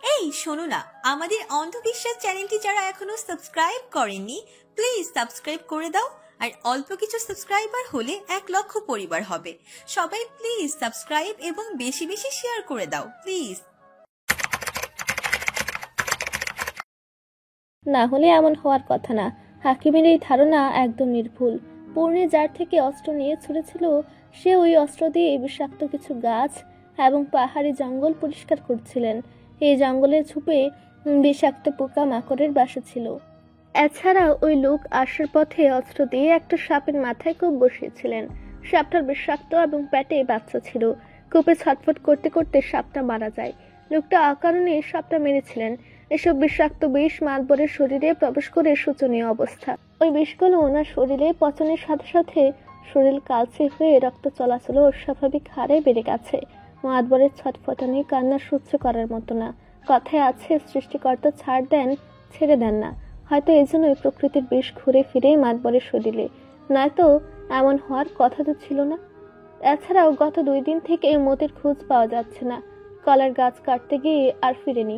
এই শোনো না, আমাদের অন্ধবিশ্বাস চ্যানেলটি যারা এখনো সাবস্ক্রাইব করেননি প্লিজ সাবস্ক্রাইব করে দাও। আর অল্প কিছু সাবস্ক্রাইবার হলে 1 লক্ষ পরিবার হবে। সবাই প্লিজ সাবস্ক্রাইব এবং বেশি বেশি শেয়ার করে দাও প্লিজ। না হলে এমন হওয়ার কথা না। হাকিমের এই ধারণা একদম নির্ভুল। পূর্ণি যার থেকে অস্ত্র নিয়ে ছুটেছিল সে ওই অস্ত্র দিয়ে বিষাক্ত কিছু গাছ এবং পাহাড়ি জঙ্গল পরিষ্কার করছিলেন। এই জঙ্গলে ঝুপে বিষাক্ত পোকা মাকড়ের বাসা ছিল। এছাড়া ওই লোক আসার পথে অস্ত্র দিয়ে একটা সাপের মাথায় কূপ বসিয়েছিলেন। সাপটার বিষাক্ত এবং পেটে বাচ্চা ছিল। কূপে ছটফট করতে করতে সাপটা মারা যায়। লোকটা অকারণে সাপটা মেরেছিলেন। এসব বিষাক্ত বিষ মাতবরের শরীরে প্রবেশ করে শোচনীয় অবস্থা। ওই বিষগুলো ওনার শরীরে পচনের সাথে সাথে শরীর কালচে হয়ে রক্ত চলাচল অস্বাভাবিক হারে বেড়ে গেছে। মাতবরের ছটফটানি কান্না সহ্য করার মতো না। কথায় আছে, সৃষ্টিকর্তা ছাড় দেন ছেড়ে দেন না। হয়তো এই জন্যই প্রকৃতির বিষ ঘুরে ফিরে মাতবরের শরীরে, নয়তো এমন হওয়ার কথা তো ছিল না। এছাড়াও গত 2 দিন থেকে মতির খোঁজ পাওয়া যাচ্ছে না। কলার গাছ কাটতে গিয়ে আর ফিরেনি।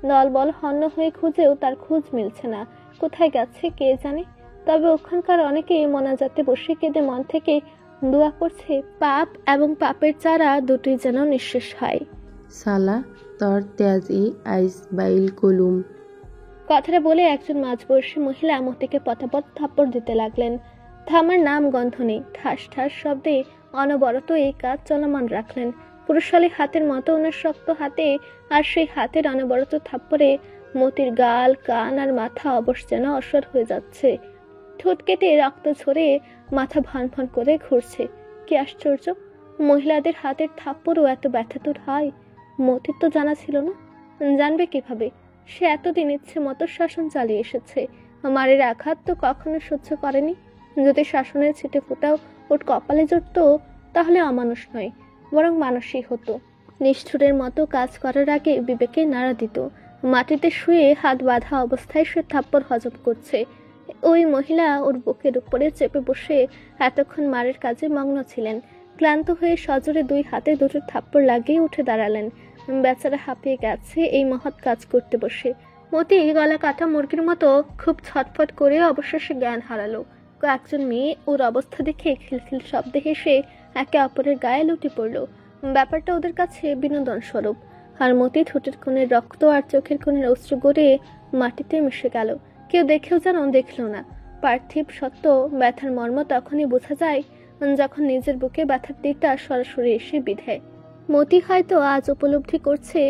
দলবল হন্য হয়ে খুঁজেও তার খোঁজ মিলছে না। কোথায় গেছে কে জানে। তবে ওখানকার অনেকেই মোনাজাতে বসে কেঁদে মন থেকে দোয়া করছে পাপ এবং পাপের চারা দুটোই যেন নিঃশেষ হয়। সালা তর ত্যাজি আইস বাইল কলুম। কথাটা বলে একজন মাঝবয়সী মহিলা মতিকে পটাপট থাপ্পড় দিতে লাগলেন। থামার নাম গন্ধ নেই। ঠাস ঠাস শব্দে অনবরত এই কাজ চলমান রাখলেন। পুরুষালী হাতের মতো ওনার শক্ত হাতে, আর সেই হাতের অনবরত থাপ্পড়ে মতির গাল, কান আর মাথা অবশ যেন অসর হয়ে যাচ্ছে। ঠোঁট কেটে রক্ত ঝরে মাথা ভন ভন করে ঘুরছে। কি আশ্চর্য, মহিলাদের হাতের থাপ্পড়ও এত ব্যথাতুর হয়। মতির তো জানা ছিল না। জানবে কিভাবে? সে এতদিন ইচ্ছে মতো শাসন চালিয়ে এসেছে। মারের আঘাত তো কখনো সহ্য করেনি। যদি শাসনের ছিটে ফোটাও ওর কপালে জড়ত তাহলে অমানুষ নয়, বরং মানুষই হতো। নিষ্ঠুরের মতো কাজ করার আগে বিবেকে নাড়া দিত। মাটিতে শুয়ে হাত বাঁধা অবস্থায় সে থাপ্পড় হজম করছে। ওই মহিলা ওর বুকের উপরে চেপে বসে এতক্ষণ মারের কাজে মগ্ন ছিলেন। ক্লান্ত হয়ে সজোরে 2 হাতে দুটো থাপ্পড় লাগিয়ে উঠে দাঁড়ালেন। বেচারা হাঁপিয়ে গেছে এই মহৎ কাজ করতে বসে। মতি গলা কাটা মুরগির মতো খুব ছটফট করে অবশেষে জ্ঞান হারালো। কয়েকজন মেয়ে ওর অবস্থা দেখে খিলখিল শব্দে হেসে একে অপরের গায়ে লুটে পড়ল। ব্যাপারটা ওদের কাছে বিনোদন স্বরূপ। আর মতি ঠোঁটের কোণের রক্ত আর চোখের কোণের অশ্রু গড়ে মাটিতে মিশে গেল। কেউ দেখেও যেন দেখল না। পার্থিব সত্য ব্যথার মর্ম তখনই বোঝা যায় যখন নিজের বুকে ব্যথার তীরটা সরাসরি এসে বিধে। মতি হয়তো আজ উপলব্ধি করছে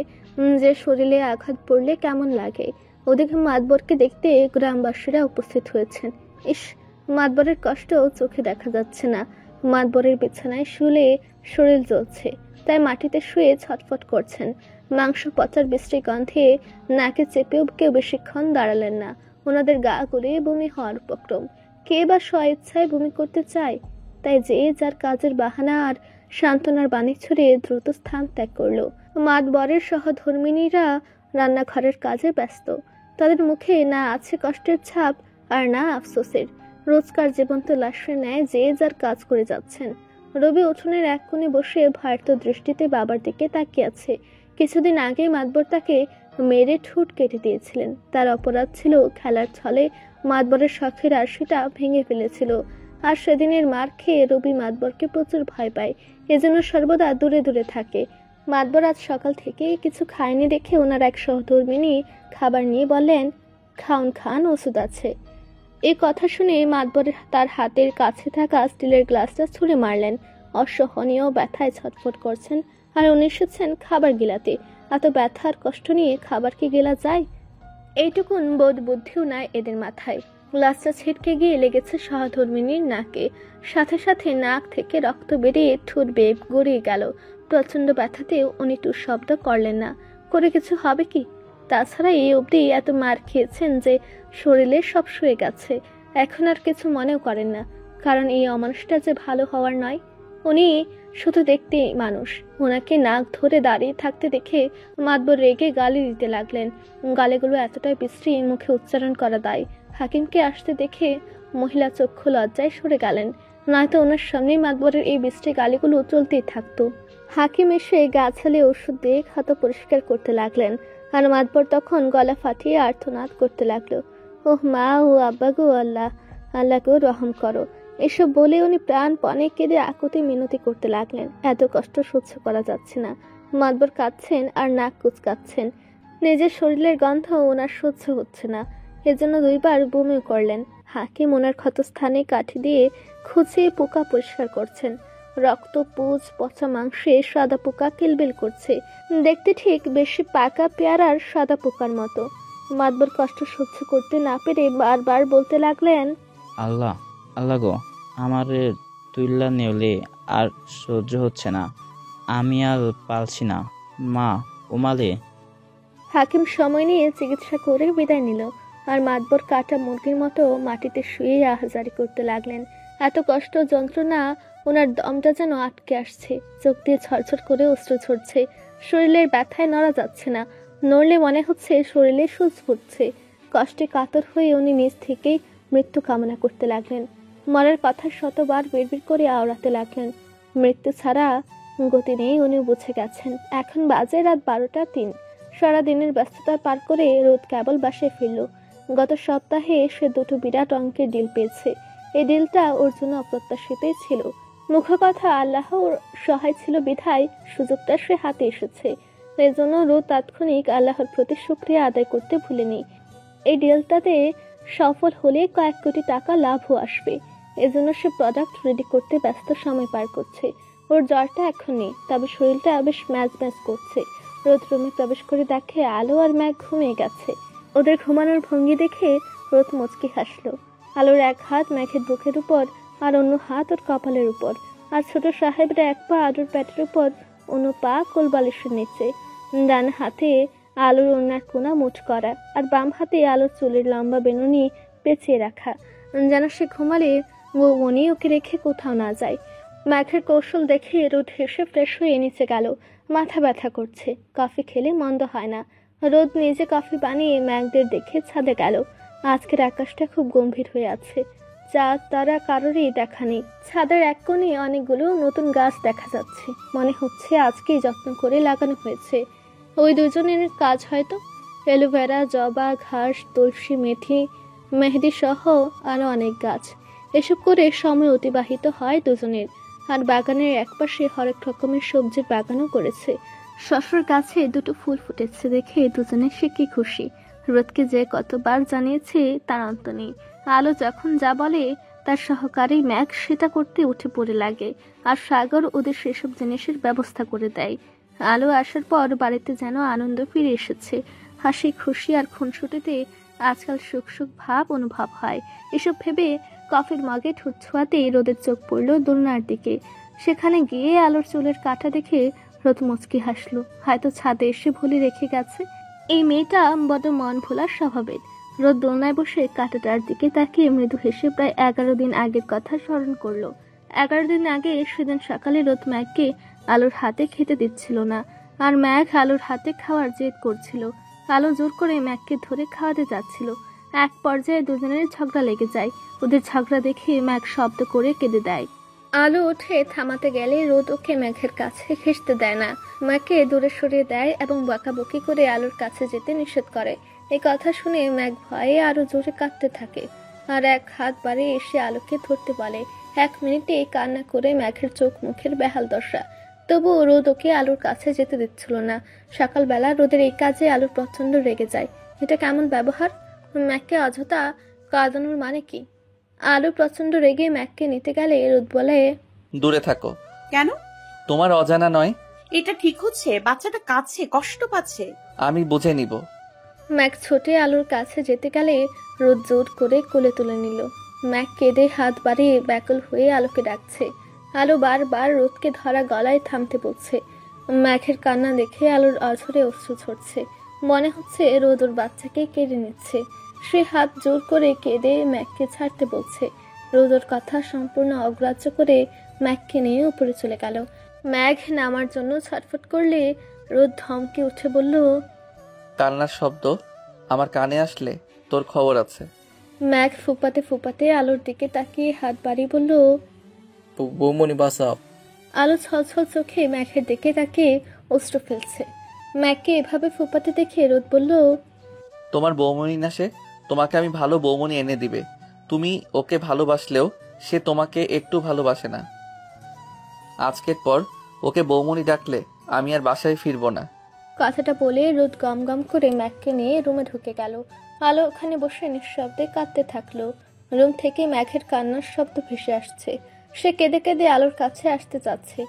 যে শরীরে আঘাত পড়লে কেমন লাগে। ওদিকে মাতবরকে দেখতে গ্রামবাসীরা উপস্থিত হয়েছেন। ইস, মাতবরের কষ্ট চোখে দেখা যাচ্ছে না। মাতবরের বিছানায় শুলে শরীর জ্বলছে, তাই মাটিতে শুয়ে ছটফট করছেন। মাংস পচার বিশ্রী গন্ধে নাকে চেপেও কেউ বেশিক্ষণ দাঁড়ালেন না। ওনাদের গা গড়িয়ে বমি হওয়ার উপক্রম। কে বা স্বইচ্ছায় বমি করতে চায়? তাই যে যার কাজের বাহানা আর সান্ত্বনার বাণী ছড়িয়ে দ্রুত স্থান ত্যাগ করলো। মাতবরের সহধর্মিনীরা রান্নাঘরের কাজে ব্যস্ত। তাদের মুখে না আছে কষ্টের ছাপ আর না আফসোসের। রোজকার জীবন্ত লাশের ন্যায় যে যার কাজ করে যাচ্ছেন। রবি উঠোনের এক কোণে বসে ভয়ার্ত দৃষ্টিতে বাবার দিকে তাকিয়ে আছে। কিছুদিন আগে মাতবর তাকে মেরে ঠোঁট কেটে দিয়েছিলেন। তার অপরাধ ছিল খেলার ছলে মাতবরের শখের আরশিটা ভেঙে ফেলেছিল। আর সেদিনের মার খেয়ে রবি মাতবরকে প্রচুর ভয় পায়, এজন্য সর্বদা দূরে দূরে থাকে। মাতবর আজ সকাল থেকে কিছু খায়নি দেখে ওনার এক সহধর্মিনী খাবার নিয়ে বললেন, খাউন খান, ওষুধ আছে। এই কথা শুনে মাতবর তার হাতের কাছে থাকা স্টিলের গ্লাসটা ছুঁড়ে মারলেন। অসহনীয় ব্যথায় ছটফট করছেন আর উনি এসেছেন খাবার গিলাতে। এত ব্যথার কষ্ট নিয়ে খাবার কি গেলা যায়? এইটুকুন বোধ বুদ্ধিও নাই এদের মাথায়। গ্লাসটা ছিটকে গিয়ে লেগেছে সহধর্মিনীর নাকে। সাথে সাথে নাক থেকে রক্ত বেরিয়ে ঠোঁট বেয়ে গড়িয়ে গেল। প্রচন্ড ব্যথাতেও উনি টু শব্দ করলেন না। করে কিছু হবে কি? তাছাড়া এই অবধি এত মার খেয়েছেন যে শরীরে সব শুয়ে গেছে। এখন আর কিছু মনেও করেন না, কারণ এই অমানুষটা যে ভালো হওয়ার নয়। উনি শুধু দেখতে মানুষ। ওনাকে নাক ধরে দাঁড়িয়ে থাকতে দেখে মাতবর রেগে গালি দিতে লাগলেন। গালিগুলো এতটাই বিশ্রী মুখে উচ্চারণ করা দায়। হাকিমকে আসতে দেখে মহিলা চক্ষু লজ্জায় সরে গেলেন, নয়তো ওনার সামনেই মাতবরের এই বিশ্রী গালিগুলো চলতেই থাকতো। হাকিম এসে গা ছালিয়ে ওষুধ দিয়ে ক্ষত পরিষ্কার করতে লাগলেন। আর মাতবর তখন গলা ফাটিয়ে আর্তনাদ করতে লাগলো, ওহ মা ও আব্বা গো, আল্লাহ আল্লাহ গো রহম করো। এসব বলে উনি প্রাণপণে কেঁদে আকুতি মিনতি করতে লাগলেন। এত কষ্ট সহ্য করা যাচ্ছে না। মাতবর কাঁদছেন আর নাক কুচকাচ্ছেন। নিজের শরীরের গন্ধ ওনার সহ্য হচ্ছে না, এজন্য 2বার বমিও করলেন। হাকিম ওনার ক্ষতস্থানে কাঠি দিয়ে খুঁচিয়ে পোকা পরিষ্কার করছেন। রক্ত, পুজ, পচা মাংসে সাদা পোকা কিলবিল করছে, দেখতে ঠিক বেশি পাকা পেয়ারার সাদা পোকার মতো। মাতবর কষ্ট সহ্য করতে না পেরে বারবার বলতে লাগলেন, আল্লাহ আল্লাহ গো, আমারে তুইল্লা নেওলে আর সহ্য হচ্ছে না, আমি আর পালছি না, মা ওমালে। হাকিম সময় নিয়ে চিকিৎসা করে বিদায় নিল। আর মাতবর কাটা মুরগির মতো মাটিতে শুয়ে আহাজারি করতে লাগলেন। এত কষ্ট যন্ত্রণা, ওনার দমটা যেন আটকে আসছে, চোখ দিয়ে ছড়ছড় করে অশ্রু ঝরছে। শরীরের ব্যথায় নড়া যাচ্ছে না, নড়লে মনে হচ্ছে শরীরে সূচ ফুটছে। কষ্টে কাতর হয়ে উনি নিজ থেকেই মৃত্যু কামনা করতে লাগলেন। মরার কথা শতবার বিড়বিড় করে আওড়াতে লাগলেন। মৃত্যু ছাড়া গতি নেই, উনি বুঝে গেছেন। এখন বাজে রাত 12টা 3। সারাদিনের ব্যস্ততা পার করে রোদ কেবল বাসায় ফিরল। গত সপ্তাহে সে 2টো বিরাট অঙ্কের ডিল পেয়েছে। এই ডিলটা ওর জন্য অপ্রত্যাশিতই ছিল। মুখ্য কথা, আল্লাহর সহায় ছিল বিধায় সুযোগটা সে হাতে এসেছে। এজন্য রোদ তাৎক্ষণিক আল্লাহর প্রতি শুকরিয়া আদায় করতে ভুলেনি। এই ডিলটাতে সফল হলে কয়েক কোটি টাকা লাভও আসবে। এজন্য সে প্রোডাক্ট রেডি করতে ব্যস্ত সময় পার করছে। ওর জ্বরটা এখন নেই, তবে শরীরটা বেশ ম্যাজ ম্যাজ করছে। রোদ রুমে প্রবেশ করে দেখে আলো আর ম্যাঘ ঘুমিয়ে গেছে। ওদের ঘুমানোর ভঙ্গি দেখে রোদ মুচকি হাসলো। আলোর এক হাত ম্যাঘের বুকের উপর, আর অন্য হাত ওর কপালের উপর, আর ছোট সাহেবরা এক পা আলোর পেটের উপর, অন্য পা কোলবালিশের নিচে। ডান হাতে আলোর ওনার কোনা মুঠ করা, আর বাম হাতে আলোর চুলের লম্বা বেনুনি পেঁচিয়ে রাখা, যেন সে ঘুমালে মনি ওকে রেখে কোথাও না যায়। ম্যাঘের কৌশল দেখে রোদ হেসে ফ্রেশ হয়ে নিচে গেল। মাথা ব্যথা করছে, কফি খেলে মন্দ হয় না। রোদ নিজে কফি বানিয়ে ম্যাঘদের দেখে ছাদে গেল। আজকের আকাশটা খুব গম্ভীর হয়ে আছে, চাঁদ তারা কারোরই দেখা নেই। ছাদের এক কোণে অনেকগুলো নতুন গাছ দেখা যাচ্ছে, মনে হচ্ছে আজকেই যত্ন করে লাগানো হয়েছে। ওই দুজনের কাজ হয়তো। অ্যালোভেরা, জবা, ঘাস, তুলসী, মেথি, মেহেদি সহ আরো অনেক গাছ। এসব করে সময় অতিবাহিত হয় দুজনের। আর বাগানের একপাশে হরেক রকমের সবজির বাগানও করেছে। শশার গাছে 2টো ফুল ফুটেছে দেখে দুজনে সে কি খুশি। রোদকে যে কতবার জানিয়েছে তার অন্ত নেই। আলো যখন যা বলে তার সহকারী ম্যাঘ সেটা করতে উঠে পড়ে লাগে, আর সাগর ওদের সেসব জিনিসের ব্যবস্থা করে দেয়। আলো আসার পর বাড়িতে যেন আনন্দ ফিরে এসেছে। হাসি খুশি আর খুনসুটিতে আজকাল সুখ সুখ ভাব অনুভব হয়। এসব ভেবে কফির মগে ঠোঁট ছোঁয়াতেই রোদের চোখ পড়ল দোলনার দিকে। সেখানে গিয়ে আলোর চুলের কাঁটা দেখে রোদ মুচকি হাসলো। হয়তো ছাদে এসে ভুলে রেখে গেছে। এই মেয়েটা বড় মন ভোলার স্বভাবের। রোদ দোলনায় বসে কাঁটাটার দিকে তাকিয়ে মৃদু হেসে প্রায় 11 দিন আগের কথা স্মরণ করলো। 11 দিন আগে সেদিন সকালে রোদ ম্যাঘকে আলোর হাতে খেতে দিচ্ছিল না, আর ম্যাঘ আলোর হাতে খাওয়ার জেদ করছিল। আলো জোর করে ম্যাঘকে ধরে খাওয়াতে যাচ্ছিল। এক পর্যায়ে দুজনের ঝগড়া লেগে যায়। ওদের ঝগড়া দেখে ম্যাঘ শব্দ করে কেঁদে দেয়। আলো উঠে থামাতে গেলে রোদ ওকে ম্যাঘের কাছে ঘেঁষতে দেয় না, ম্যাঘকে দূরে সরিয়ে দেয় এবং বকাবকি করে আলোর কাছে যেতে নিষেধ করে। এই কথা শুনে ম্যাঘ ভয়ে আরো জোরে কাঁদতে থাকে, আর এক হাত বাড়িয়ে এসে আলোকে ধরতে বলে। 1 মিনিটে কান্না করে ম্যাঘের চোখ মুখের বেহাল দশা। তবুও রোদ ওকে আলোর কাছে যেতে দিচ্ছিল না। সকালবেলা রোদের এই কাজে আলো প্রচন্ড রেগে যায়। এটা কেমন ব্যবহার? ম্যাঘকে অযথা কাঁদানোর মানে কি? আলো প্রচন্ড রেগে ম্যাঘকে নিতে গেলে রোদ বলে, দূরে থাকো। কেন? তোমার অজানা নয়। এটা ঠিক হচ্ছে? বাচ্চাটা কাঁদছে, কষ্ট পাচ্ছে। আমি বুঝে নিব। ম্যাঘ ছোটে আলোর কাছে যেতে গেলে রোদ জোর করে কোলে তুলে নিল। ম্যাঘ কেঁদে হাত বাড়িয়ে ব্যাকুল হয়ে আলোকে ডাকছে। আলো বারবার রোদকে ধরা গলায় থামতে বলছে। ম্যাঘের কান্না দেখে আলোর অঝরে অশ্রু ঝরছে। মনে হচ্ছে রোদ ওর বাচ্চাকে কেড়ে নিচ্ছে। সে হাত জোর করে কেঁদে ম্যাঘকে ছাড়তে বলছে। রোদ ওর কথা সম্পূর্ণ অগ্রাহ্য করে ম্যাঘকে নিয়ে উপরে চলে গেল। ম্যাঘ নামার জন্য ছটফট করলে রোদ ধমকে উঠে বলল, কান্নার শব্দ আমার কানে আসলে তোর খবর আছে। ম্যাঘ ফুপাতে ফুপাতে আলোর দিকে তাকিয়ে হাত বাড়িয়ে বলল, বৌমনি বাঁচাও। আলো ছলছল চোখে ম্যাঘের দিকে তাকিয়ে অশ্রু ফেলছে। ম্যাককে এভাবে ফুপাতে দেখে রোদ বলল, তোমার বৌমনি না সে? তোমাকে আমি ভালো বৌমনি এনে দিবে। তুমি ওকে ভালোবাসলেও সে তোমাকে একটু ভালোবাসে না। আজকের পর ওকে বৌমনি ডাকলে আমি আর বাসায় ফিরবো না। কথাটা বলে রোদ গম গম করে ম্যাককে নিয়ে রুমে ঢুকে গেল। আলো ওখানে বসে নিঃশব্দে কাঁদতে থাকলো। রুম থেকে ম্যাঘের কান্নার শব্দ ভেসে আসছে। সে কেঁদে কেঁদে আলোর কাছে আসতে যাচ্ছে।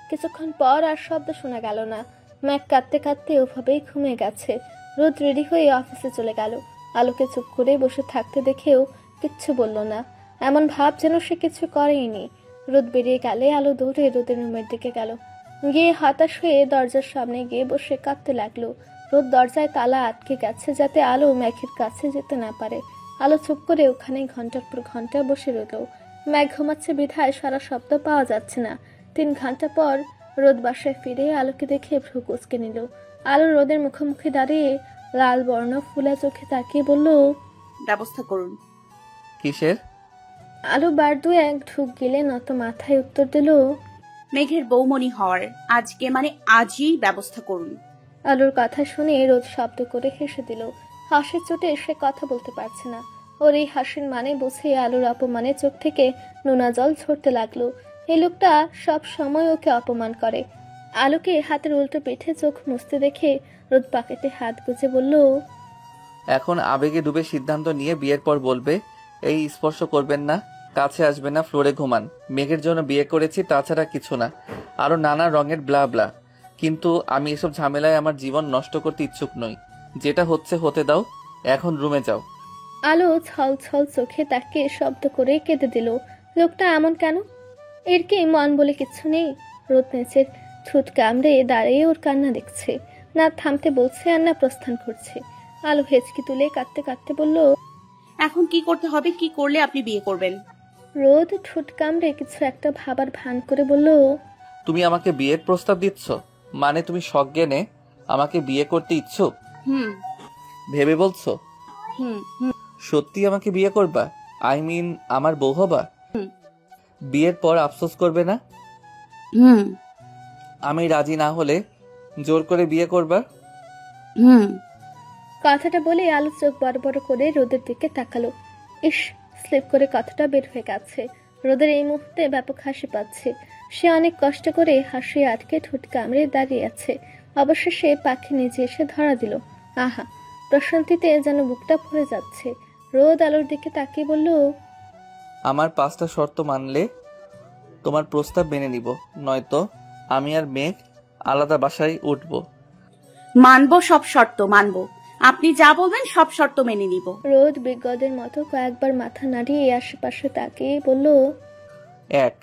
কিছুক্ষণ পর আর শব্দ শোনা গেল না। ম্যাঘ কাঁদতে কাঁদতে ওভাবেই ঘুমিয়ে গেছে। রোদ রেডি হয়ে অফিসে চলে গেল। আলোকে চুপ করে বসে থাকতে দেখেও কিচ্ছু বলল না, এমন ভাব যেন সে কিছু করেইনি। রোদ বেরিয়ে গেলে আলো দৌড়ে রোদের রুমের দিকে গেল। গিয়ে হতাশ হয়ে দরজার সামনে গিয়ে বসে কাঁদতে লাগলো। রোদ দরজায় তালা আটকে গেছে যাতে আলো ম্যাঘের কাছে যেতে না পারে। আলো চুপ করে ওখানে ঘন্টার পর ঘন্টা বসে রইল। ম্যাঘ ঘুমাচ্ছে বিধায় সারা শব্দ পাওয়া যাচ্ছে না। 3 ঘন্টা পর রোদ বাসায় ফিরে আলোকে দেখে ভ্রু কুঁচকে নিল। আলো রোদের মুখোমুখি দাঁড়িয়ে লাল বর্ণ ফুলা চোখে তাকিয়ে বলল, ব্যবস্থা করুন। কিসের? আলো বার দু এক ঢুক গেলে নত মাথায় উত্তর দিল, মেঘের বৌমনি হওয়ার আজকে মানে আজই ব্যবস্থা করুন। আলোর কথা শুনে রোদ শব্দ করে হেসে দিল। হাসির চোটে সে কথা বলতে পারছে না। ওর এই হাসির মানে বুঝে আলোর অপমানে চোখ থেকে নোনা জল ঝরতে লাগলো। এই লোকটা সব সময় ওকে অপমান করে। আলোকে হাতের উল্টো পিঠে চোখ মুছতে দেখে রোদ পাকেটে হাত গুজে বলল, এখন আবেগে ডুবে সিদ্ধান্ত নিয়ে বিয়ের পর বলবে এই স্পর্শ করবেন না, কাছে আসবে না, ফ্লোরে ঘুমান। মেঘের জন্য বিয়ে করেছি, তাছাড়া কিছু না। আরো নানা রঙের ব্লা ব্লা। কিন্তু আমি এসব ঝামেলায় আমার জীবন নষ্ট করতে ইচ্ছুক নই। যেটা হচ্ছে হতে দাও, এখন রুমে যাও। আলো ছল ছল চোখে তাকে শব্দ করে কেঁদে দিল। লোকটা এমন কেন? এর কি মন বলে কিছু নেই? রোদ নেচের ঠোঁট কামড়ে দাঁড়িয়ে ওর কান্না দেখছে, না থামতে বলছে আর না প্রস্থান করছে। আলো হেঁচকি তুলে কাঁদতে কাঁদতে বলল, এখন কি করতে হবে? কি করলে আপনি বিয়ে করবেন? রোদ ঠোঁট কামড়ে কিছু একটা ভাবার ভান করে বলল, তুমি আমাকে বিয়ের প্রস্তাব দিচ্ছ? মানে তুমি সজ্ঞানে আমাকে বিয়ে করতে ইচ্ছুক? হুম ভেবে বলছো? হুম হুম সত্যি আমাকে বিয়ে করবা? আই মিন আমার বউ হবা? হুম। বিয়ের পর আফসোস করবে না? হুম আমি রাজি না হলে জোর করে বিয়ে করবা? হুম। কথাটা বলে আলো চোখ বড় বড় করে রোদের দিকে তাকালো। ইস, স্লিপ করে কথাটা বের হয়ে গেছে। রোদের এই মুহূর্তে ব্যাপক হাসি পাচ্ছে। সে অনেক কষ্ট করে হাসি আটকে ঠোঁট কামড়ে দাঁড়িয়ে আছে। অবশেষে পাখি নিজে এসে ধরা দিল। আহা, প্রশান্তিতে যেন বুকটা ভরে যাচ্ছে। রোদ আলোর দিকে তাকিয়ে বলল, আমার 5টা শর্ত মানলে তোমার প্রস্তাব মেনে নিব, নয়তো আমি আর মেঘ আলাদা বাসায় উঠবো। মানবো, সব শর্ত মানবো। আপনি যা বলবেন সব শর্ত মেনে নিব। রোদ বিজ্ঞদের মতো কয়েকবার মাথা নাড়িয়ে আশেপাশে তাকিয়ে বলল, 1,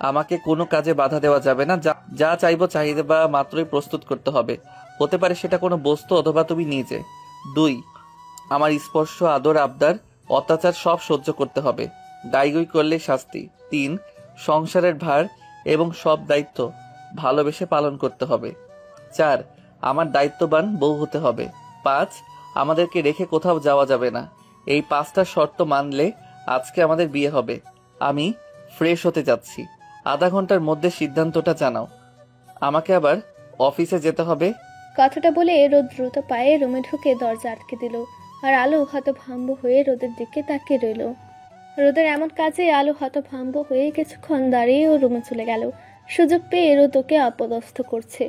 আমাকে কোনো কাজে বাধা দেওয়া যাবে না। যা চাইবো চাহিদা বা মাত্রই প্রস্তুত করতে হবে। হতে পারে সেটা কোনো বস্তু অথবা তুমি নিজে। 2, আমার স্পর্শ, আদর, আবদার, অত্যাচার সব সহ্য করতে হবে। গাইগুই করলে শাস্তি। 3, সংসারের ভার এবং সব দায়িত্ব ভালোবেসে পালন করতে হবে। 4, আমার দায়িত্ববান বউ হতে হবে। 5, আমাদেরকে রেখে কোথাও যাওয়া যাবে না। এই 5টা শর্ত মানলে আজকে আমাদের বিয়ে হবে। আমি ফ্রেশ হতে যাচ্ছি, আধা ঘন্টার মধ্যে সিদ্ধান্তটা জানাও। আমাকে আবার অফিসে যেতে হবে। কথাটা বলে রোদ দ্রুত পায়ে রুমে ঢুকে দরজা আটকে দিল। আর আলো হতভম্ব হয়ে রোদের দিকে তাকিয়ে রইল। রোদের এমন কাজে আলো হতভম্ব হয়ে কিছুক্ষণ দাঁড়িয়ে ও রুমে চলে গেল। সুযোগ পেয়ে রোদ ওকে অপদস্থ করছে।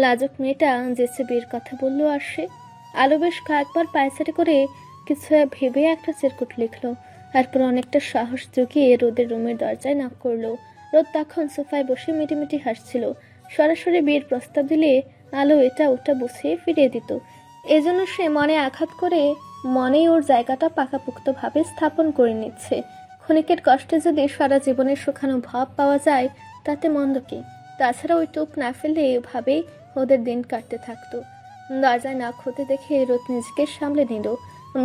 লাজুক মেয়েটা যেচে বিয়ের কথা বললো আর সে। আলো বেশ কয়েকবার পায়চারি করে কিছু ভেবে একটা চিরকুট লিখলো। তারপর অনেকটা সাহস জুগিয়ে রোদের রুমের দরজায় নক করলো। রোদ তখন সোফায় বসে মিটিমিটি হাসছিল। সরাসরি বিয়ের প্রস্তাব দিলে আলো এটা ওটা বুঝিয়ে ফিরিয়ে দিত। এজন্য সে মনে আঘাত করে মনেই ওর জায়গাটা পাকাপোক্তভাবে স্থাপন করে নিচ্ছে। ক্ষণিকের কষ্টে যদি সারা জীবনের সুখানো ভাব পাওয়া যায় তাতে মন্দ কি? তাছাড়া ওই টুপ না ফেললে এভাবেই ওদের দিন কাটতে থাকতো। দরজায় নাক হতে দেখে রোদ নিজেকে সামলে নিল।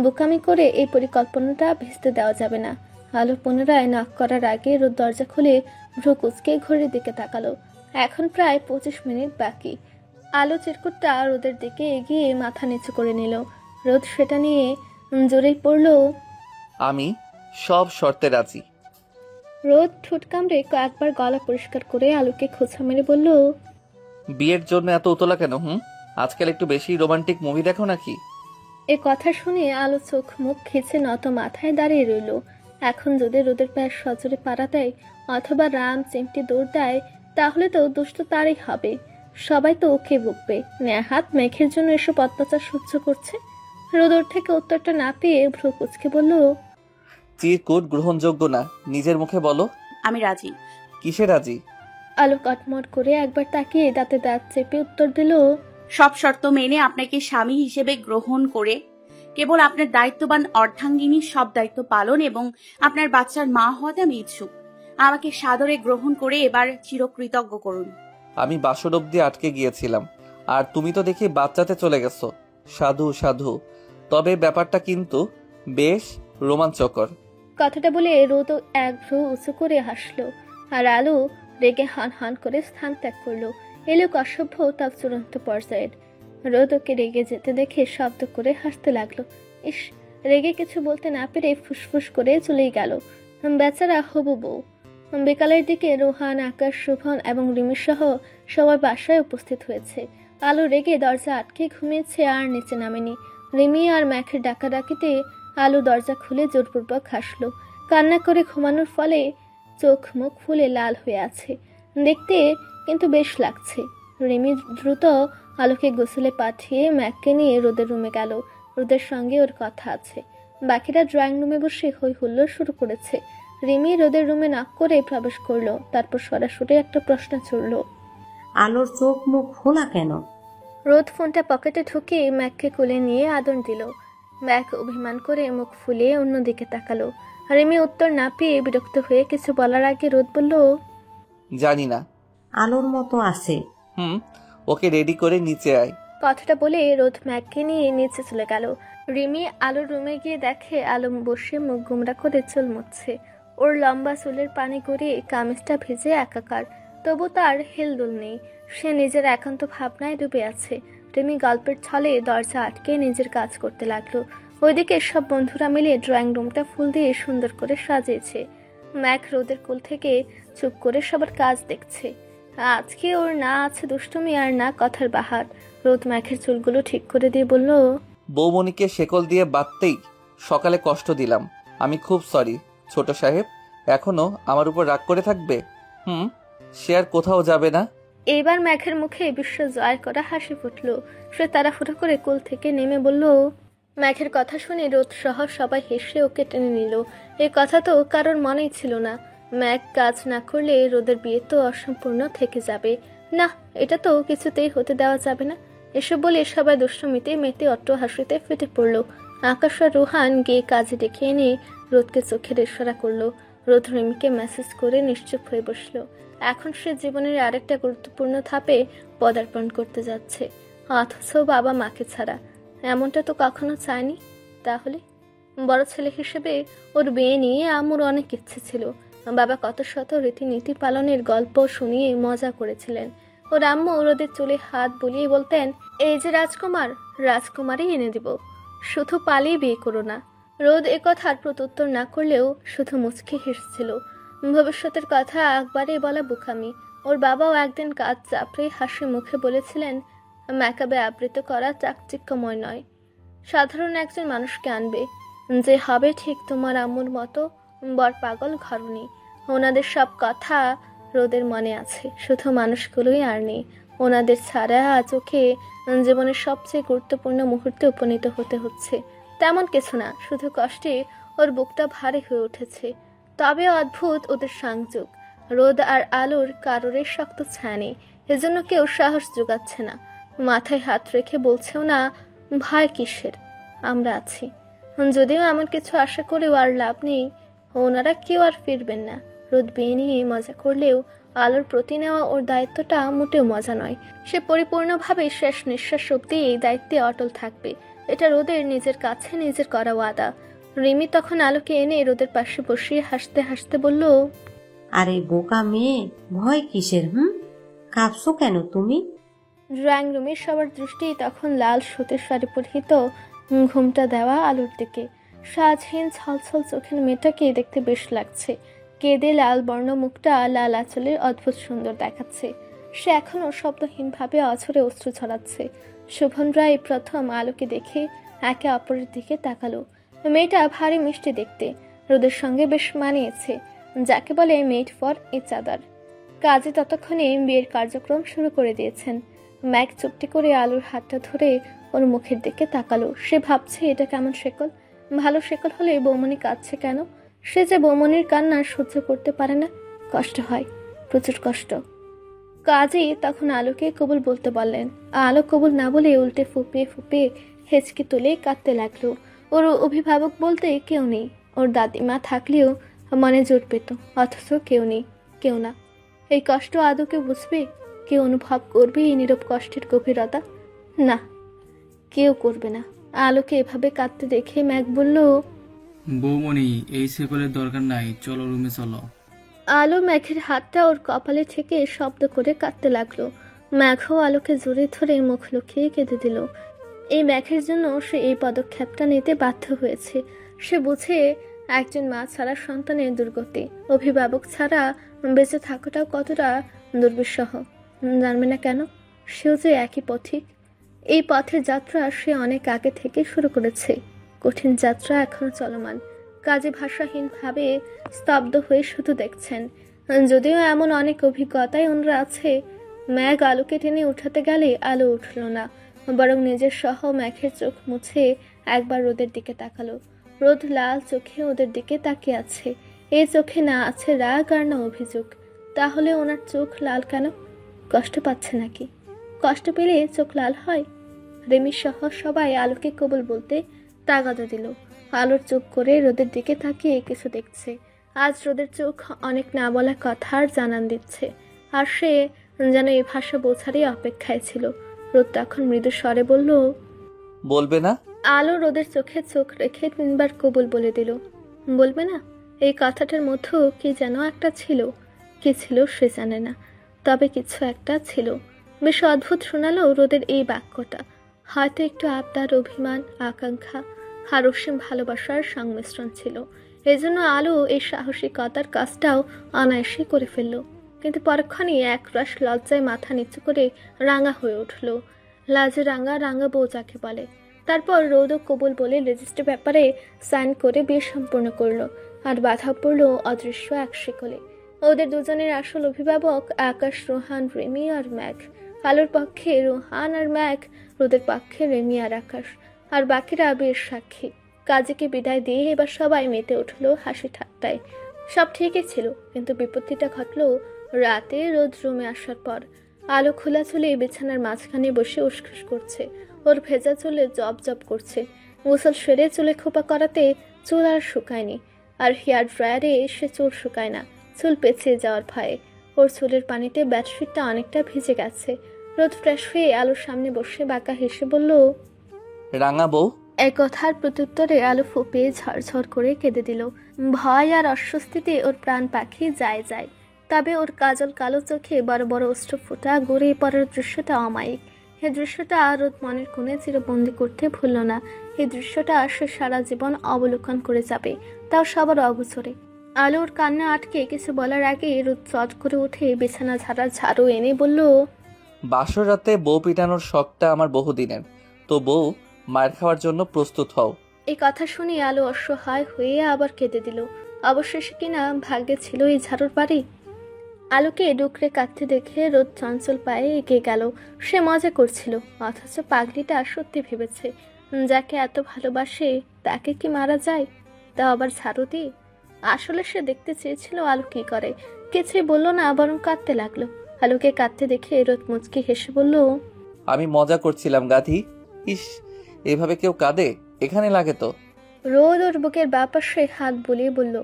বোকামি করে এই পরিকল্পনাটা ভেস্তে দেওয়া যাবে না। আলো পুনরায় নাক করার আগে রোদ দরজা খুলে ভ্রু কুঁচকে ঘড়ির দিকে তাকালো। এখন প্রায় 25 মিনিট বাকি। আলো চিরকুটটা রোদের দিকে এগিয়ে মাথা নিচু করে নিল। রোদ সেটা নিয়ে জোরেই পড়ল, আমি সব শর্তে রাজি। রোদ ঠোঁট কামড়ে কয়েকবার গলা পরিষ্কার করে আলোকে খোঁচা মেরে বলল, বিয়ের জন্য এত উতলা কেন? আজকাল একটু বেশি রোমান্টিক মুভি দেখো নাকি? এ কথা শুনে আলো চোখ মুখ খিচে নত মাথায় দাঁড়িয়ে রইল। এখন যদি রোদের পায়ের সজোরে পাড়া দেয় অথবা রাম চিমটি দৌড় দেয় তাহলে তো দুষ্ট তারই হবে। সবাই তো ওকে বকবে, নেহাত মেঘের জন্য এসব অত্যাচার সহ্য করছে। রোদর থেকে উত্তরটা না পেয়ে ভ্রু কুচকে বলল, চিরকুট গ্রহণযোগ্য না, নিজের মুখে বলো। আমি রাজি। কিসে রাজি? আলো কটমট করে একবার তাকিয়ে দাঁতে দাঁত চেপে উত্তর দিল, সব শর্ত মেনে আপনাকে স্বামী হিসেবে গ্রহণ করে কেবল আপনার দায়িত্ববান অর্ধাঙ্গিনী সব দায়িত্ব পালন এবং আপনার বাচ্চার মা হওয়াতে আমি ইচ্ছুক। আমাকে সাদরে গ্রহণ করে এবার চিরকৃতজ্ঞ করুন। আমি বাসর অব্দি আটকে গিয়েছিলাম, আর তুমি তো দেখি বাচ্চাতে চলে গেছো। সাধু সাধু, তবে ব্যাপারটা কিন্তু বেশ রোমাঞ্চকর। কথাটা বলে রোদ এক ভ্রু উঁচু করে হাসলো, আর আলো রেগে হান হান করে স্থান ত্যাগ করলো। এলোক অসভ্য তার চূড়ান্ত পর্যায়ের। রোদ ওকে রেগে যেতে দেখে শব্দ করে হাসতে লাগলো। ইস, রেগে কিছু বলতে না পেরে ফুসফুস করে চলেই গেল বেচারা হবু বউ। বিকালের দিকে রোহান, আকাশ, শোভন এবং রিমি সহ সবার বাসায় উপস্থিত হয়েছে। আলো রেগে দরজা আটকে ঘুমিয়েছে আর নিচে নামেনি। রিমি আর ম্যাখের ডাকাডাকিতে আলো দরজা খুলে জোরপূর্বক হাসলো। কান্না করে ঘুমানোর ফলে চোখ মুখ ফুলে লাল হয়ে আছে, দেখতে কিন্তু বেশ লাগছে। রিমি দ্রুত আলোকে গোসলে পাঠিয়ে ম্যাককে নিয়ে রোদের রুমে গেল। রোদের সঙ্গে ওর কথা আছে। বাকিরা ড্রয়িং রুমে বসে হই হুল্লোড় শুরু করেছে। রিমি রোদের রুমে নক করে প্রবেশ করলো, তারপর সরাসরি একটা প্রশ্ন ছুড়ল, আলোর চোখ মুখ খোলা কেন? রোদ ফোনটা পকেটে ঢুকিয়ে ম্যাককে কোলে নিয়ে আদর দিল। ম্যাক অভিমান করে মুখ ফুলিয়ে অন্যদিকে তাকালো। রিমি উত্তর না পেয়ে বিরক্ত হয়ে কিছু বলার আগে রোদ বলল, জানি না। আলোর মতো আছে। ওকে রেডি করে নিচে আয়। কথাটা বলে রোদ ম্যাককে নিয়ে নিচে চলে গেল। রিমি আলোর রুমে গিয়ে দেখে আলম বসে মুখ গুমরা করে চুল মুছছে। ওর লম্বা চুলের পানি গড়িয়ে কামিজটা ভিজে একাকার, তবু তার হেলদোল নেই। সে নিজের একান্ত ভাবনায় ডুবে আছে। রিমি গল্পের ছলে দরজা আটকে নিজের কাজ করতে লাগলো। ওইদিকে সব বন্ধুরা মিলে ড্রয়িং রুমটা ফুল দিয়ে সুন্দর করে সাজিয়েছে। ম্যাক রোদের কোল থেকে চুপ করে সবার কাজ দেখছে। আজকে ওর না আছে দুষ্টুমি আর না কথার বাহার। রোদ ম্যাখের চুলগুলো ঠিক করে দিয়ে বলল, বৌমণিকে শেকল দিয়ে বাঁধতেই সকালে কষ্ট দিলাম, আমি খুব সরি। ছোট সাহেব এখনো আমার উপর রাগ করে থাকবে? সে আর কোথাও যাবে না। এইবার ম্যাখের মুখে বিশ্ব জয় করা হাসি ফুটলো। সে তাড়াহুড়ো করে কোল থেকে নেমে বলল, ম্যাখের কথা শুনে রোদ সহ সবাই হেসে ওকে টেনে নিল। এই কথা তো কারোর মনেই ছিল না। ম্যাক কাজ না করলে রোদের বিয়ে তো অসম্পূর্ণ থেকে যাবে না, এটা তো কিছুতেই হতে দেওয়া যাবে না। এসব বলে সবাই দুষ্টমিতে মেতে অট্ট হাসিতে ফেটে পড়লো। আকাশ আর রোহান গিয়ে কাজে ডেকে এনে রোদকে চোখের ইশারা করলো। রোদ রিমিকে মেসেজ করে নিশ্চুপ হয়ে বসলো। এখন সে জীবনের আরেকটা গুরুত্বপূর্ণ ধাপে পদার্পণ করতে যাচ্ছে, অথচ বাবা মাকে ছাড়া। এমনটা তো কখনো চায়নি। তাহলে বড় ছেলে হিসেবে ওর বিয়ে নিয়ে আম্মুর অনেক ইচ্ছে ছিল। বাবা কত শত রীতিনীতি পালনের গল্প শুনিয়ে মজা করেছিলেন। ওর আম্মু রোদের চুলে হাত বুলিয়ে বলতেন, এই যে রাজকুমার, রাজকুমারই এনে দিব, শুধু পালিয়ে বিয়ে করো না। রোদ এ কথার প্রত্যুত্তর না করলেও শুধু মুচকি হেসেছিল। ভবিষ্যতের কথা একবারে বলা বোকামি। ওর বাবাও একদিন কাজ চাপড়ে হাসি মুখে বলেছিলেন, ম্যাকাবে আবৃত করা চাকচিক্যময় নয়, সাধারণ একজন মানুষকে আনবে যে হবে ঠিক তোমার আম্মুর মতো বর পাগল ঘরণী। ওনাদের সব কথা রোদের মনে আছে, শুধু মানুষগুলোই আর নেই। ওনাদের ছাড়া আজ ওকে জীবনের সবচেয়ে গুরুত্বপূর্ণ মুহূর্তে উপনীত হতে হচ্ছে। তেমন কিছু না, শুধু কষ্টে ওর বুকটা ভারী হয়ে উঠেছে। তবে অদ্ভুত ওদের সংযোগ। রোদ আর আলোর কারোরের শক্ত ছায়া নেই, এজন্য কেউ সাহস যোগাচ্ছে না, মাথায় হাত রেখে বলছেও না ভয় কিসের, আমরা আছি। যদিও এমন কিছু আশা করেও আর লাভ নেই, ওনারা কেউ আর ফিরবেন না। রোদ বিয়ে নিয়ে মজা করলেও আলোর প্রতি নেওয়া ওর দায়িত্বটা মোটেও মজা নয়। সে পরিপূর্ণভাবে শেষ নিঃশ্বাস অব্দি এই দায়িত্বে অটল থাকবে। এটা রোদের নিজের কাছে নিজের করা ওয়াদা। রিমি তখন আলোকে এনে রোদের পাশে বসিয়ে হাসতে হাসতে বলল, আরে বোকা মেয়ে, ভয় কিসের? কাঁপছো কেন তুমি? ড্রয়িং রুমে সবার দৃষ্টি তখন লাল সুতির শাড়ি পরিহিত ঘুমটা দেওয়া আলোর দিকে। সাজহীন ছলছল চোখের মেয়েটাকে দেখতে বেশ লাগছে। কেঁদে লাল বর্ণ মুখটা লাল আঁচলের অদ্ভুত সুন্দর দেখাচ্ছে। সে এখনো শব্দহীনভাবে অঝরে অশ্রু ছড়াচ্ছে। শোভন রায় প্রথম আলোকে দেখে একে অপরের দিকে তাকালো। মেয়েটা ভারী মিষ্টি দেখতে, রোদের সঙ্গে বেশ মানিয়েছে, যাকে বলে মেড ফর ইচ আদার। কাজে ততক্ষণে বিয়ের কার্যক্রম শুরু করে দিয়েছেন। ম্যাক চুপটি করে আলোর হাতটা ধরে ওর মুখের দিকে তাকালো। সে ভাবছে এটা কেমন শেকল, ভালো শেকল হলে বৌমনি কাঁদছে কেন? সে যে বৌমনির কান্না সহ্য করতে পারে না, কষ্ট হয়, প্রচুর কষ্ট। কাজী তখন আলোকে কবুল বলতে বললেন। আলো কবুল না বলে উল্টে ফুপিয়ে ফুপিয়ে হেঁচকি তুলে কাঁদতে লাগলো। ওর অভিভাবক বলতে কেউ নেই, ওর দাদিমা থাকলেও মনে জোর পেত, অথচ কেউ নেই, কেউ না। এই কষ্ট আদৌকে বুঝবে? কেউ অনুভব করবে এই নীরব কষ্টের গভীরতা? না, কেউ করবে না। আলোকে এভাবে কাঁদতে দেখে ম্যাক বলল, বৌমনি, এই শেকলের দরকার নাই, চলো রুমে চলো। আলো ম্যাঘের হাতটা ওর কপালে থেকে শব্দ করে কাঁদতে লাগলো। ম্যাঘও আলোকে জোরে ধরে মুখ লুকিয়ে কেঁদে দিল। এই ম্যাঘের জন্য সে এই পদক্ষেপটা নিতে বাধ্য হয়েছে। সে বুঝে একজন মা ছাড়া সন্তানের দুর্গতি, অভিভাবক ছাড়া বেঁচে থাকাটাও কতটা দুর্বিষহ। জানবে না কেন, সেও যে একই পথিক। এই পথের যাত্রা সে অনেক আগে থেকে শুরু করেছে, কঠিন যাত্রা এখনো চলমান। কাজে ভাষাহীনভাবে স্তব্ধ হয়ে শুধু দেখছেন। যদিও এমন অনেক অভিজ্ঞতাই ওনার আছে। ম্যাঘ আলোকে টেনে উঠাতে গেলে আলো উঠল না, বরং নিজের সহ ম্যাঘের চোখ মুছে একবার রোদের দিকে তাকালো। রোদ লাল চোখে ওদের দিকে তাকিয়ে আছে। এই চোখে না আছে রাগ আর না অভিযোগ। তাহলে ওনার চোখ লাল কেন? কষ্ট পাচ্ছে নাকি? কষ্ট পেলে চোখ লাল হয়? রেমি সহ সবাই আলোকে কবুল বলতে তাগাদা দিল। আলোর চোখ করে রোদের দিকে তাকিয়ে কিছু দেখছে। আজ রোদের চোখ অনেক না বলা কথার জানান দিচ্ছে, আর সে যেন এই ভাষা বোঝারই অপেক্ষায় ছিল। রোদ তখন মৃদু স্বরে বলল, বলবে না? আলো রোদের চোখে চোখ রেখে 3 বার কবুল বলে দিল। বলবে না? এই কথাটার মধ্যেও কি যেন একটা ছিল। কি ছিল সে জানে না, তবে কিছু একটা ছিল। বেশ অদ্ভুত শোনালো রোদের এই বাক্যটা। হয়তো একটু আবদার, অভিমান, আকাঙ্ক্ষা আর অসীম ভালোবাসার সংমিশ্রণ ছিল। এজন্য আলো এই সাহসিকতার কাজটাও অনায়াসে করে ফেলল। কিন্তু পরক্ষণে একরাশ লজ্জায় মাথা নিচু করে রাঙা হয়ে উঠল। লাজে রাঙা, রাঙা বউ যাকে বলে। তারপর রোদ ও কবুল বলে রেজিস্ট্রি ব্যাপারে সাইন করে বিয়ে সম্পূর্ণ করলো। আর বাধা পড়ল অদৃশ্য এক শিকলে। ওদের দুজনের আসল অভিভাবক আকাশ, রোহান, রেমি আর ম্যাঘ। আলোর পক্ষে রোহান আর ম্যাঘ, রোদের পক্ষে রেমি আর আকাশ, আর বাকিরা বিয়ের সাক্ষী। কাজীকে বিদায় দিয়ে এবার সবাই মেতে উঠলো হাসি ঠাট্টায়। সব ঠিকই ছিল, কিন্তু বিপত্তিটা ঘটলো রাতে রোদ রুমে আসার পর। আলো খোলা চুলে বিছানার মাঝখানে বসে উসখুস করছে। ওর ভেজা চুলে জব জব করছে। গোসল সেরে চুলে খোপা করাতে চুল আর শুকায়নি, আর হেয়ার ড্রায়ারে সে চুল শুকায় না, চুল পেঁচিয়ে যাওয়ার ভয়ে। ওর চুলের পানিতে বেডশিটটা অনেকটা ভিজে গেছে। রোদ ফ্রেশ হয়ে আলোর সামনে বসে বাঁকা হেসে বলল, রাঙা বউ। এক কথার প্রত্যুত্তরে আলো ফুপিয়ে ঝরঝর করে কেঁদে দিল। ভয় আর অস্বস্তিতে ওর প্রাণ পাখি যায় যায়। তবে ওর কাজল কালো চোখে বড় বড় অশ্রু ফোঁটা গড়িয়ে পড়ার দৃশ্যটা অমায়িক। এই দৃশ্যটা রোদ মনের কোণে চিরবন্দি করতে ভুলল না। এই দৃশ্যটা সে সারা জীবন অবলোকন করে যাবে, তাও সবার অগোচরে। আলোর কান্না আটকে কিছু বলার আগে রোদ চট করে উঠে বিছানা ঝাড়া ঝাড়ু এনে বলল, বাসর রাতে বউ পিটানোর শখটা আমার বহুদিনের। তো বউ, মার খাওয়ার জন্য প্রস্তুত হও। এই কথা শুনে আলো অসহায় হয়ে আবার কেঁদে দিল। অবশেষে কিনা ভাগ্যে ছিল এই ঝাড়ুর বাড়ি। আলোকে ডুকরে কাঁদতে দেখে রোদ চঞ্চল পায়ে এগিয়ে গেল। সে মজা করছিল, অথচ পাগলিটা সত্যি ভেবেছে যাকে এত ভালোবাসে তাকে কি মারা যায়, তা আবার ঝাড়ু দিয়ে। আসলে সে দেখতে চেয়েছিল আলো কি করে। কিছুই বলল না, বরং কাঁদতে লাগলো। আলোকে কাঁদতে দেখে রোদ মুচকি হেসে বলল, আমি মজা করছিলাম গাধি। ইস, এভাবে কেউ কাঁদে? এখানে লাগে তো। রোদ ওর বুকের বাপাশে হাত বুলিয়ে বলল,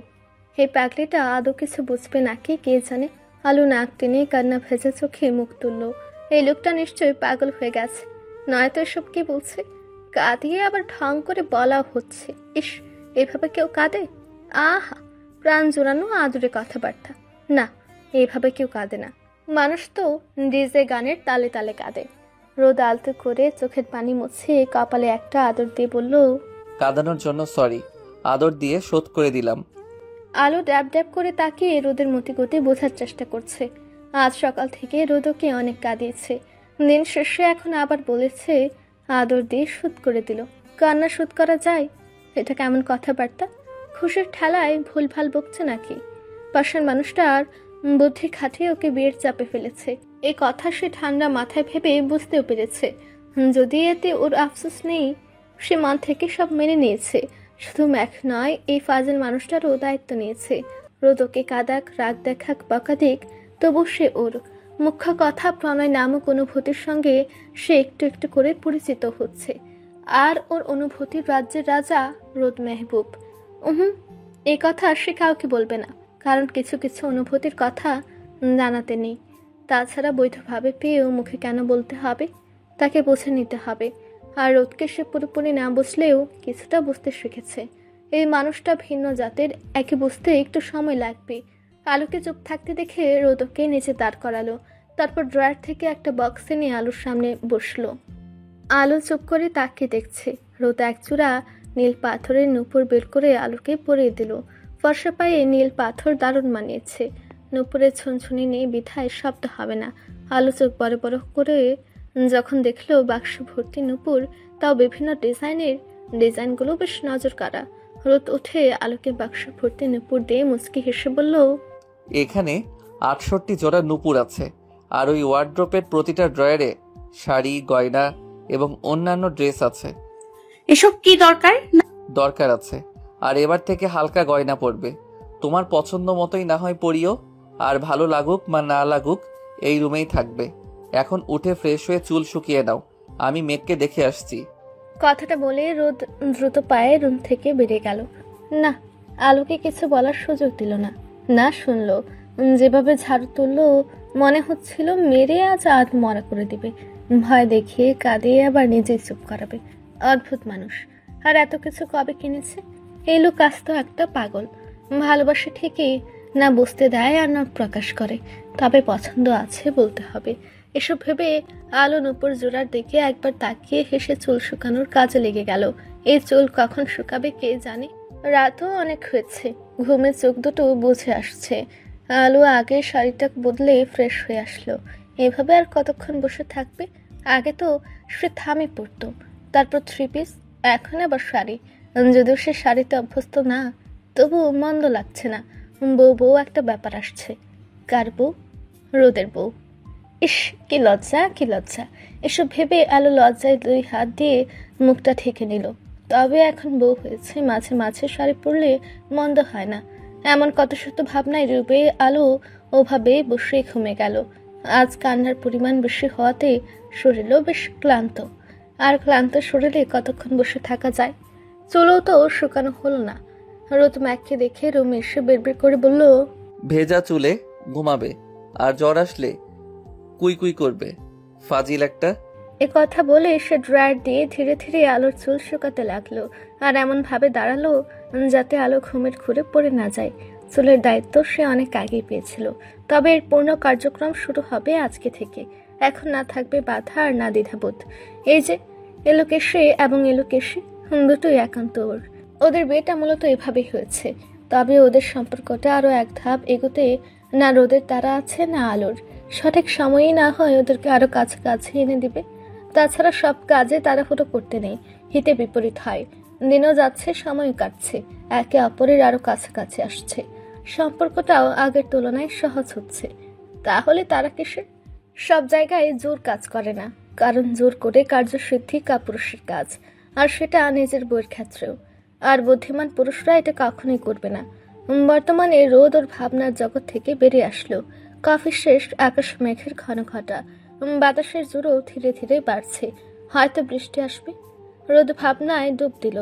এই পাগলিটা আদৌ কিছু বুঝবে নাকি কে জানে। আলু নাক টেনে কান্না ভেজা চোখে মুখ তুলল। এই লোকটা নিশ্চয়ই পাগল হয়ে গেছে, নয়তো এসব কি বলছে। কাঁদিয়ে আবার ঢং করে বলা হচ্ছে। ইস, এভাবে কেউ কাঁদে? আহা, প্রাণ জোড়ানো আদুরে কথাবার্তা। না, এইভাবে কেউ কাঁদে না। মানুষ তো ডিজে গানের তালে তালে কাঁদে। রোদ আলতো করে চোখের পানি মুছে কপালে একটা আদর দিয়ে বলল, কাঁদানোর জন্য সরি। আদর দিয়ে শোধ করে দিলাম। আলো ড্যাব ড্যাব করে তাকিয়ে রোদের মতিগতি বোঝার চেষ্টা করছে। আজ সকাল থেকে রোদকে অনেক কাঁদিয়েছে। দিন শেষে এখন আবার বলেছে আদর দিয়ে শোধ করে দিল। কান্না শোধ করা যায়? এটা কেমন কথাবার্তা? খুশির ঠেলায় ভুলভাল বকছে নাকি? পাশের মানুষটার বুদ্ধি খাটিয়ে ওকে বিয়ের চাপে ফেলেছে। এই কথা সে ঠান্ডা মাথায় ভেবে বুঝতেও পেরেছে। যদি এতে ওর আফসোস নেই, সে মন থেকে সব মেনে নিয়েছে। শুধু ম্যাখ নয়, এই ফাজিল মানুষটারও দায়িত্ব নিয়েছে। রোদ ওকে কাদাক, রাগ দেখাক, বকা দিক, তবু সে ওর। মুখ্য কথা, প্রণয় নামক অনুভূতির সঙ্গে সে একটু একটু করে পরিচিত হচ্ছে। আর ওর অনুভূতির রাজ্যের রাজা রোদ মেহবুব। এই কথা সে কাউকে বলবে না, কারণ কিছু কিছু অনুভূতির কথা জানাতে নেই। তাছাড়া বৈধভাবে পেয়েও মুখে কেন বলতে হবে, তাকে বুঝে নিতে হবে। আর রোদকে সে পুরোপুরি না বুঝলেও কিছুটা বুঝতে শিখেছে। এই মানুষটা ভিন্ন জাতের, একে বুঝতে একটু সময় লাগবে। আলোকে চুপ থাকতে দেখে রোদ ওকে নিচে দাঁড় করালো। তারপর ড্রয়ার থেকে একটা বক্সে নিয়ে আলোর সামনে বসলো। আলো চুপ করে তাকিয়ে দেখছে। রোদ একচূড়া নীল পাথরের নূপুর বের করে আলোকে পরিয়ে দিল। ফর্সা পায়ে নীল পাথর দারুণ মানিয়েছে। নূপুরের ছুনছুনি নেই বিধায় শব্দ হবে না। আলো চোখ বড় বড় করে যখন দেখলো বাক্স ভর্তি নূপুর, তাও বিভিন্ন ডিজাইনগুলো বেশ নজর কাড়া। রোদ উঠে আলোকে বাক্স ভর্তি নূপুর দিয়ে মুচকি হেসে বলল, এখানে 68 জোড়া নূপুর আছে। আর ওই ওয়ার্ড্রোপের প্রতিটা ড্রয়ারে শাড়ি, গয়না এবং অন্যান্য ড্রেস আছে। এসব কি দরকার? দরকার আছে। আর এবার থেকে হালকা গয়না পরবে। তোমার পছন্দ মতোই না হয় পরিও। আর ভালো লাগুক বা না লাগুক, এই রুমেই থাকবে। এখন উঠে ফ্রেশ হয়ে চুল শুকিয়ে নাও, আমি মেঘকে দেখে আসছি। কথাটা বলে রোদ দ্রুত পায়ে রুম থেকে বেরিয়ে গেল। না, আলোকে কিছু বলার সুযোগ দিল না। না শুনলো। যেভাবে ঝাড়ু তুললো, মনে হচ্ছিল মেরে আজ মরা করে দিবে। ভয় দেখিয়ে কাঁদিয়ে আবার নিজেই চুপ করাবে। অদ্ভুত মানুষ। আর এত কিছু কবে কিনেছে? এই লোক আস্ত একটা পাগল। ভালোবাসে ঠিকই, না বুঝতে দেয় আর না প্রকাশ করে। তবে পছন্দ আছে বলতে হবে। এসব ভেবে আলো নূপুর জোড়ার দিকে একবার তাকিয়ে হেসে চুল শুকানোর কাজে লেগে গেল। এই চুল কখন শুকাবে কে জানে। রাতও অনেক হয়েছে, ঘুমে চোখ দুটো বুঝে আসছে। আলো আগে শাড়িটা বদলে ফ্রেশ হয়ে আসলো। এভাবে আর কতক্ষণ বসে থাকবে? আগে তো সে থামে পড়তো, তারপর 3 পিস, এখন আবার শাড়ি। যদিও সে শাড়িতে অভ্যস্ত না, তবু মন্দ লাগছে না। বউ একটা ব্যাপার আসছে। কার বউ? রোদের বউ। ইস, কি লজ্জা, কি লজ্জা। এসব ভেবে আলো লজ্জায় 2 হাত দিয়ে মুখটা ঢেকে নিল। তবে এখন বউ হয়েছে, মাঝে মাঝে শাড়ি পরলে মন্দ হয় না। এমন কত শত ভাবনায় রূপে আলো ওভাবে বসে ঘুমে গেল। আজ কান্নার পরিমাণ বেশি হওয়াতে শরীরও বেশ ক্লান্ত। আর ক্লান্ত শরীরে কতক্ষণ বসে থাকা যায়? চুলও তো শুকানো হলো না। রোদ ম্যাককে দেখে রুমে এসে বের করে বলল, ভেজা চুলে ঘুমাবে, আর জ্বর আসলে কুই কুই করবে, ফাজিল একটা। এ কথা বলে সে ড্রায়ার দিয়ে ধীরে ধীরে আলোর চুল শুকাতে লাগলো। আর এমন ভাবে দাঁড়ালো যাতে আলো ঘুমের ঘুরে পড়ে না যায়। চুলের দায়িত্ব সে অনেক আগেই পেয়েছিল, তবে এর পূর্ণ কার্যক্রম শুরু হবে আজকে থেকে। এখন না থাকবে বাধা আর না দ্বিধাবোধ। এই যে এলোকেশে এবং এলোকেশে দুটোই একান্ত ওর। ওদের বিয়েটা মূলত এভাবেই হয়েছে। তবে ওদের সম্পর্কটা আরো এক ধাপ এগোতে না রোদের তারা আছে না আলোর। সঠিক সময়ই না হয় ওদেরকে আরো কাছাকাছি এনে দিবে। তাছাড়া সব কাজে তাড়াহুড়ো করতে নেই, হিতে বিপরীত হয়। দিনও যাচ্ছে, সময়ও কাটছে, একে অপরের আরো কাছাকাছি আসছে। সম্পর্কটাও আগের তুলনায় সহজ হচ্ছে। তাহলে তারা কিসের? সব জায়গায় জোর কাজ করে না, কারণ জোর করে কার্যসিদ্ধি কাপুরুষের কাজ, আর সেটা নিজের বইয়ের ক্ষেত্রেও। আর বুদ্ধিমান পুরুষরা এটা কখনোই করবে না। বর্তমানে রোদ ওর ভাবনার জগৎ থেকে বেরিয়ে আসলো। কফি শেষ, আকাশ মেঘের ঘন ঘটা, বাতাসের জোরও ধীরে ধীরে বাড়ছে। হয়তো বৃষ্টি আসবে। রোদ ভাবনায় ডুব দিল।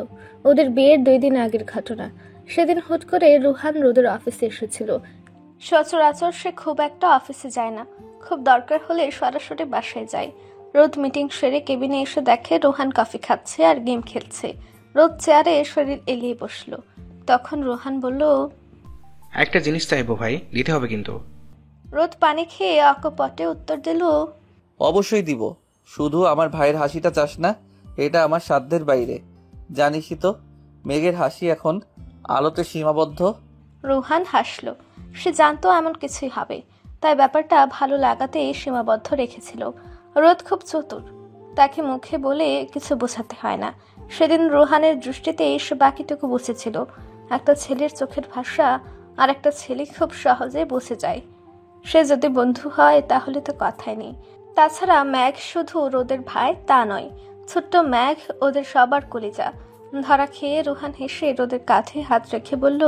ওদের বিয়ের 2 দিন আগের ঘটনা। সেদিন হুট করে রুহান রোদের অফিসে এসেছিল। সচরাচর সে খুব একটা অফিসে যায় না, খুব দরকার হলে সরাসরি বাসায় যায়। রোদ মিটিং সেরে কেবিনে এসে দেখে রোহান কফি খাচ্ছে আর গেম খেলছে। রোদ চেয়ারে শরীর এলিয়ে বসলো। তখন রোহান বলল, একটা জিনিস চাইবো ভাই, দিতে হবে কিন্তু। রোদ পানি খেয়ে অকপটে উত্তর দিল, অবশ্যই দিব। শুধু আমার ভাইয়ের হাসিটা চাস না, এটা আমার সাধ্যের বাইরে। জানিসই তো মেঘের হাসি এখন আলোতে সীমাবদ্ধ। রোহান হাসলো। সে জানতো এমন কিছুই হবে, তাই ব্যাপারটা ভালো লাগাতেই সীমাবদ্ধ রেখেছিল। রোদ খুব চতুর, তাকে মুখে বলে কিছু বোঝাতে হয় না। সেদিন রোহানের দৃষ্টিতে সে বাকিটুকু বুঝেছিল। একটা ছেলের চোখের ভাষা আর একটা ছেলে খুব সহজে বুঝে যায়। সে যদি বন্ধু হয় তাহলে তো কথাই নেই। তাছাড়া ম্যাঘ শুধু রোদের ভাই তা নয়, ছোট্ট ম্যাঘ ওদের সবার কলিজা। ধরা খেয়ে রোহান হেসে রোদের কাঁধে হাত রেখে বলল,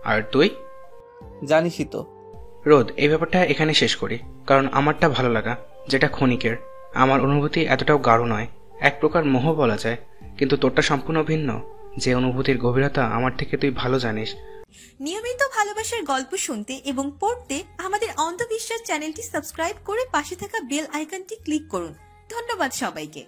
আর তুই? জানিসই তো। রোদ, এই ব্যাপারটা এখানে শেষ করি, কারণ আমারটা ভালো লাগা, যেটা ক্ষণিকের, আমার অনুভূতি এতটাও গাঢ় নয়। এক প্রকার মোহ বলা যায়, কিন্তু তোরটা সম্পূর্ণ ভিন্ন। যে অনুভূতির গভীরতা আমার থেকে তুই ভালো জানিস। নিয়মিত ভালোবাসার গল্প শুনতে এবং পড়তে আমাদের অন্ধবিশ্বাস চ্যানেলটি সাবস্ক্রাইব করে পাশে থাকা বেল আইকনটি ক্লিক করুন। ধন্যবাদ সবাইকে।